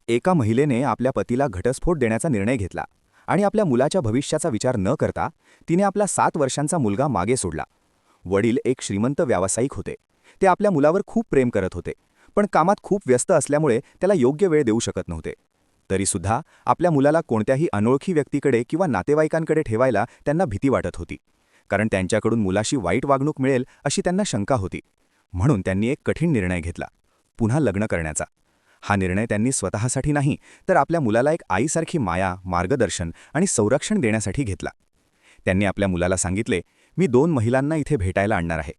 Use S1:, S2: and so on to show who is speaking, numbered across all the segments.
S1: एका महिलेने आपल्या पतीला घटस्फोट देण्याचा निर्णय घेतला आणि आपल्या मुलाच्या भविष्याचा विचार न करता तिने आपला 7 वर्षांचा मुलगा मागे सोडला. वडील एक श्रीमंत व्यावसायिक होते. ते आपल्या मुलावर खूप प्रेम करत होते, पण कामात खूप व्यस्त असल्यामुळे त्याला योग्य वेळ देऊ शकत नव्हते. तरीसुद्धा आपल्या मुलाला कोणत्याही अनोळखी व्यक्तीकडे किंवा नातेवाईकांकडे ठेवायला त्यांना भीती वाटत होती, कारण त्यांच्याकडून मुलाशी वाईट वागणूक मिळेल अशी त्यांना शंका होती. म्हणून त्यांनी एक कठीण निर्णय घेतला, पुन्हा लग्न करण्याचा. हा निर्णय त्यांनी स्वतःसाठी नाही, तर आपल्या मुलाला एक आईसारखी माया, मार्गदर्शन आणि संरक्षण देण्यासाठी घेतला. त्यांनी आपल्या मुलाला सांगितले, मी 2 महिलांना इथे भेटायला आणणार आहे.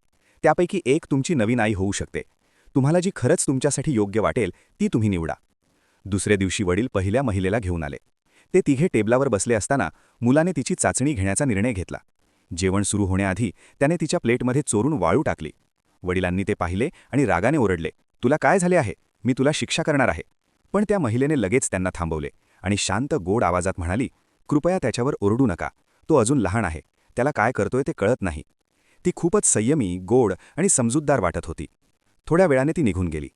S1: त्यापैकी एक तुमची नवीन आई होऊ शकते. तुम्हाला जी खरंच तुमच्यासाठी योग्य वाटेल ती तुम्ही निवडा. दुसऱ्या दिवशी वडील पहिल्या महिलेला घेऊन आले. ते तिघे टेबलावर बसले असताना मुलाने तिची चाचणी घेण्याचा निर्णय घेतला. जेवण सुरू होण्याआधी त्याने तिच्या प्लेटमध्ये चोरून वाळू टाकली. वडिलांनी ते पाहिले आणि रागाने ओरडले, तुला काय झाले आहे? मी तुला शिक्षा करणार आहे. पण त्या महिलेने लगेच त्यांना थांबवले आणि शांत गोड आवाजात म्हणाली, कृपया त्याच्यावर ओरडू नका. तो अजून लहान आहे. त्याला काय करतोय ते कळत नाही. ती खूपच संयमी, गोड आणि समजूतदार वाटत होती. थोड्या वेळाने ती निघून गेली.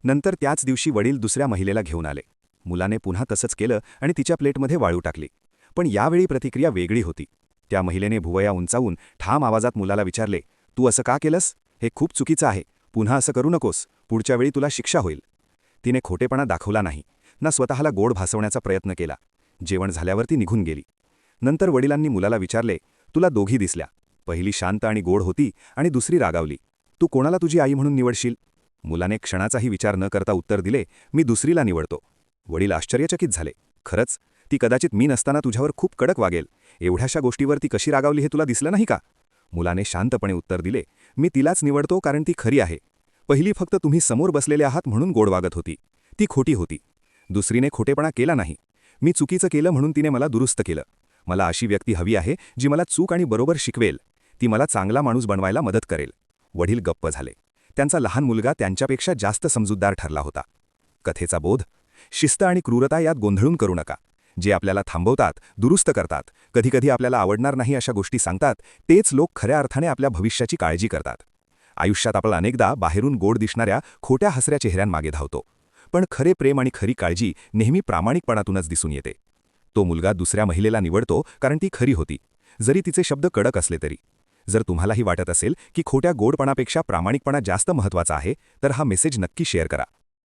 S1: नंतर त्याच दिवशी वडील दुसऱ्या महिलेला घेऊन आले. मुलाने पुन्हा तसंच केलं आणि तिच्या प्लेटमध्ये वाळू टाकली. पण यावेळी प्रतिक्रिया वेगळी होती. त्या महिलेने भुवया उंचावून ठाम आवाजात मुलाला विचारले, तू असं का केलंस? हे खूप चुकीचं आहे. पुन्हा असं करू नकोस. पुढच्या वेळी तुला शिक्षा होईल. तिने खोटेपणा दाखवला नाही, ना स्वतःला गोड भासवण्याचा प्रयत्न केला. जेवण झाल्यावर ती निघून गेली. नंतर वडिलांनी मुलाला विचारले, तुला दोघी दिसल्या. पहिली शांत आणि गोड होती आणि दुसरी रागावली. तू कोणाला तुझी आई म्हणून निवडशील? मुलाने क्षणाचाही विचार न करता उत्तर दिले, मी दुसरीला निवडतो. वडील आश्चर्यचकित झाले. खरंच? ती कदाचित मी नसताना तुझ्यावर खूप कडक वागेल. एवढ्याशा गोष्टीवर ती कशी रागावली हे तुला दिसलं नाही का? मुलाने शांतपणे उत्तर दिले, मी तिलाच निवडतो कारण ती खरी आहे. पहिली फक्त तुम्ही समोर बसलेले आहात म्हणून गोड वागत होती. ती खोटी होती. दुसरीने खोटेपणा केला नाही. मी चुकीचं केलं म्हणून तिने मला दुरुस्त केलं. मला अशी व्यक्ती हवी आहे जी मला चूक आणि बरोबर शिकवेल. ती मला चांगला माणूस बनवायला मदत करेल. वडील गप्प झाले. त्यांचा लहान मुलगा त्यांच्यापेक्षा जास्त समजूतदार ठरला होता. कथेचा बोध, शिस्त आणि क्रूरता यात गोंधळून करू नका. जे आपल्याला थांबवतात, दुरुस्त करतात, कधीकधी आपल्याला आवडणार नाही अशा गोष्टी सांगतात, तेच लोक खऱ्या अर्थाने आपल्या भविष्याची काळजी करतात. आयुष्यात आपण अनेकदा बाहेरून गोड दिसणाऱ्या खोट्या हसऱ्या चेहऱ्यांमागे धावतो, पण खरे प्रेम आणि खरी काळजी नेहमी प्रामाणिकपणातूनच दिसून येते. तो मुलगा दुसऱ्या महिलेला निवडतो कारण ती खरी होती, जरी तिचे शब्द कडक असले तरी. जर तुम्हालाही वाटत असेल की खोट्या गोडपणापेक्षा प्रामाणिकपणा जास्त महत्त्वाचा आहे, तर हा मेसेज नक्की शेअर करा.